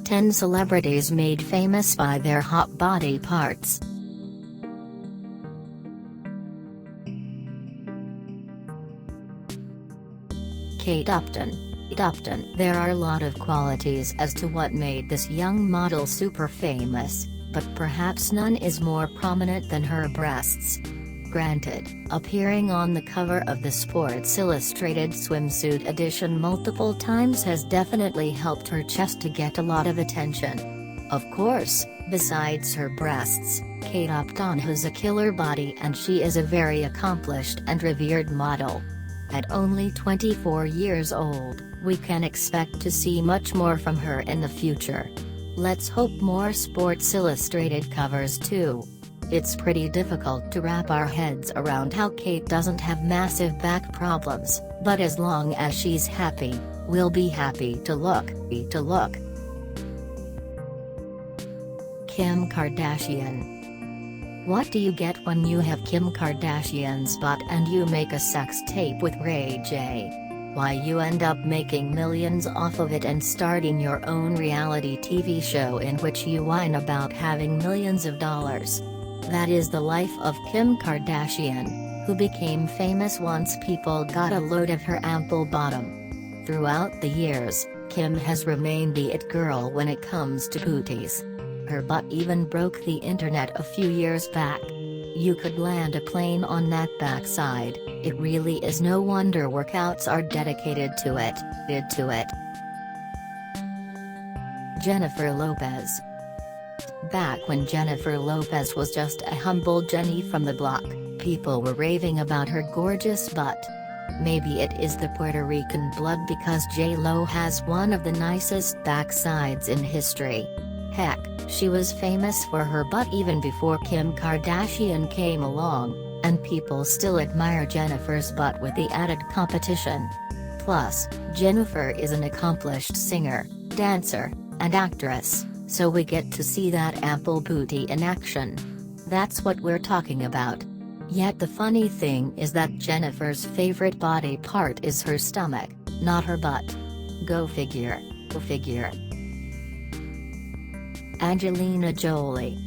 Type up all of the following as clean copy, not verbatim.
10 celebrities made famous by their hot body parts. Kate Upton. There are a lot of qualities as to what made this young model super famous, but perhaps none is more prominent than her breasts. Granted, appearing on the cover of the Sports Illustrated swimsuit edition multiple times has definitely helped her chest to get a lot of attention. Of course, besides her breasts, Kate Upton has a killer body and she is a very accomplished and revered model. At only 24 years old, we can expect to see much more from her in the future. Let's hope more Sports Illustrated covers too. It's pretty difficult to wrap our heads around how Kate doesn't have massive back problems, but as long as she's happy, we'll be happy to look. Kim Kardashian. What do you get when you have Kim Kardashian's butt and you make a sex tape with Ray J? Why, you end up making millions off of it and starting your own reality TV show in which you whine about having millions of dollars. That is the life of Kim Kardashian, who became famous once people got a load of her ample bottom. Throughout the years, Kim has remained the it girl when it comes to booties. Her butt even broke the internet a few years back. You could land a plane on that backside. It really is no wonder workouts are dedicated to it. Jennifer Lopez. Back when Jennifer Lopez was just a humble Jenny from the block, people were raving about her gorgeous butt. Maybe it is the Puerto Rican blood because J-Lo has one of the nicest backsides in history. Heck, she was famous for her butt even before Kim Kardashian came along, and people still admire Jennifer's butt with the added competition. Plus, Jennifer is an accomplished singer, dancer, and actress, so we get to see that ample booty in action. That's what we're talking about. Yet the funny thing is that Jennifer's favorite body part is her stomach, not her butt. Go figure. Angelina Jolie.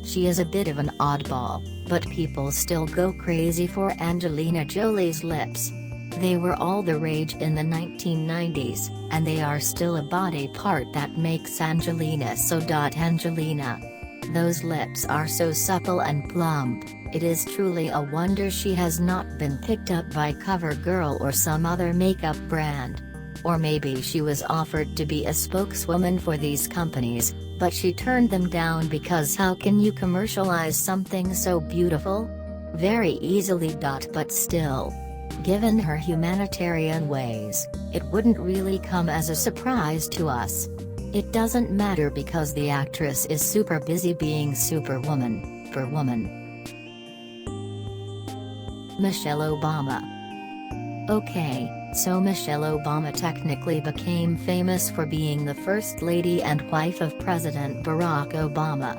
She is a bit of an oddball, but people still go crazy for Angelina Jolie's lips. They were all the rage in the 1990s, and they are still a body part that makes Angelina so Angelina. Those lips are so supple and plump, it is truly a wonder she has not been picked up by CoverGirl or some other makeup brand. Or maybe she was offered to be a spokeswoman for these companies, but she turned them down because how can you commercialize something so beautiful? Very easily. But still. Given her humanitarian ways, it wouldn't really come as a surprise to us. It doesn't matter because the actress is super busy being Superwoman, for woman. Michelle Obama. Okay, so Michelle Obama technically became famous for being the first lady and wife of President Barack Obama.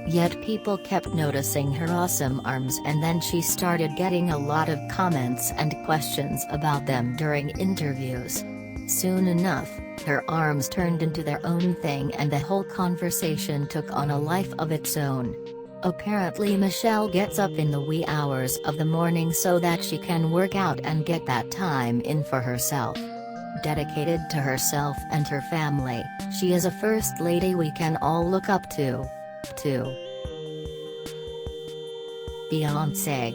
Yet people kept noticing her awesome arms, and then she started getting a lot of comments and questions about them during interviews. Soon enough, her arms turned into their own thing and the whole conversation took on a life of its own. Apparently Michelle gets up in the wee hours of the morning so that she can work out and get that time in for herself. Dedicated to herself and her family, she is a first lady we can all look up to. Beyoncé.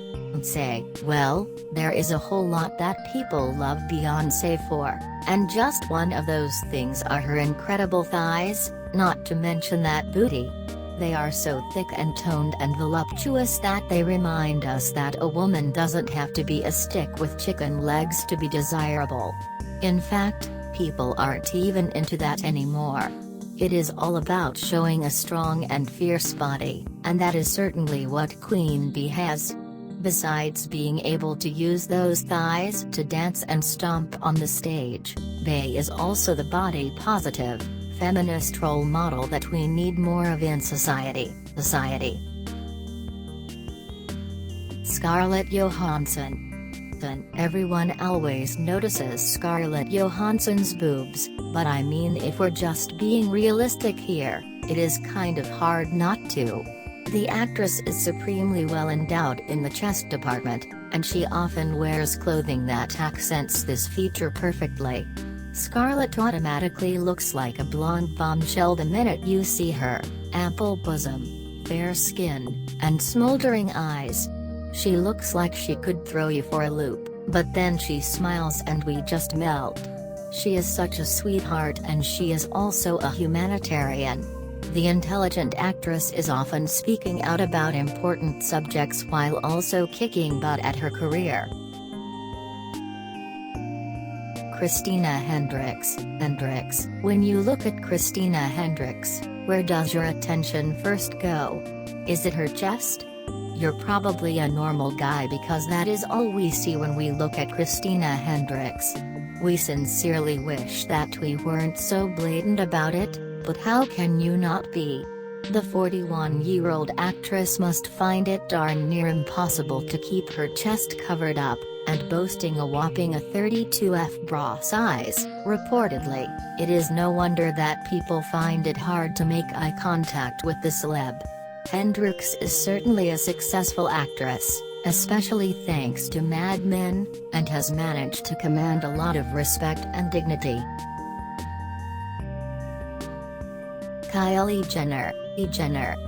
Well, there is a whole lot that people love Beyoncé for, and just one of those things are her incredible thighs, not to mention that booty. They are so thick and toned and voluptuous that they remind us that a woman doesn't have to be a stick with chicken legs to be desirable. In fact, people aren't even into that anymore. It is all about showing a strong and fierce body, and that is certainly what Queen Bee has. Besides being able to use those thighs to dance and stomp on the stage, Bey is also the body-positive, feminist role model that we need more of in society. Scarlett Johansson. Johansson. Everyone always notices Scarlett Johansson's boobs, but I mean, if we're just being realistic here, it is kind of hard not to. The actress is supremely well endowed in the chest department, and she often wears clothing that accents this feature perfectly. Scarlett automatically looks like a blonde bombshell the minute you see her: ample bosom, fair skin, and smoldering eyes. She looks like she could throw you for a loop, but then she smiles and we just melt. She is such a sweetheart, and she is also a humanitarian. The intelligent actress is often speaking out about important subjects while also kicking butt at her career. Christina Hendricks. When you look at Christina Hendricks, where does your attention first go? Is it her chest? You're probably a normal guy, because that is all we see when we look at Christina Hendricks. We sincerely wish that we weren't so blatant about it, but how can you not be? The 41-year-old actress must find it darn near impossible to keep her chest covered up, and boasting a whopping 32F bra size. Reportedly, it is no wonder that people find it hard to make eye contact with the celeb. Hendricks is certainly a successful actress, especially thanks to Mad Men, and has managed to command a lot of respect and dignity. Kylie Jenner.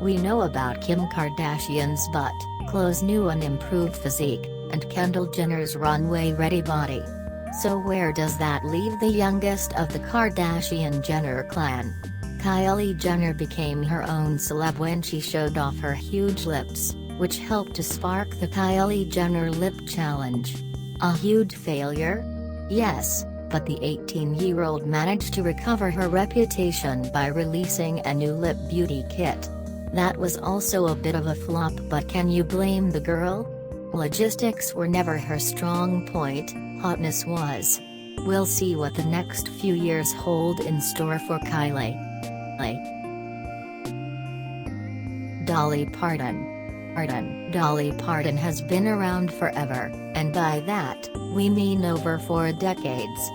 We know about Kim Kardashian's butt, clothes, new and improved physique, and Kendall Jenner's runway-ready body. So where does that leave the youngest of the Kardashian-Jenner clan? Kylie Jenner became her own celeb when she showed off her huge lips, which helped to spark the Kylie Jenner Lip Challenge. A huge failure? Yes, but the 18-year-old managed to recover her reputation by releasing a new lip beauty kit. That was also a bit of a flop, but can you blame the girl? Logistics were never her strong point, hotness was. We'll see what the next few years hold in store for Kylie. Dolly Parton. Dolly Parton has been around forever, and by that, we mean over 4 decades.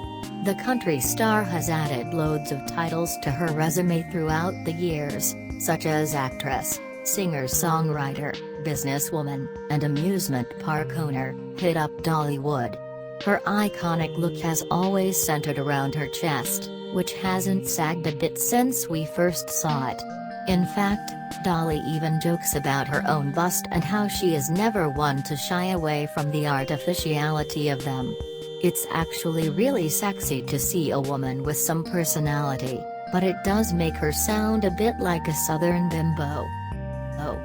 The country star has added loads of titles to her resume throughout the years, such as actress, singer-songwriter, businesswoman, and amusement park owner. Hit up Dollywood. Her iconic look has always centered around her chest, which hasn't sagged a bit since we first saw it. In fact, Dolly even jokes about her own bust and how she is never one to shy away from the artificiality of them. It's actually really sexy to see a woman with some personality, but it does make her sound a bit like a southern bimbo. Oh.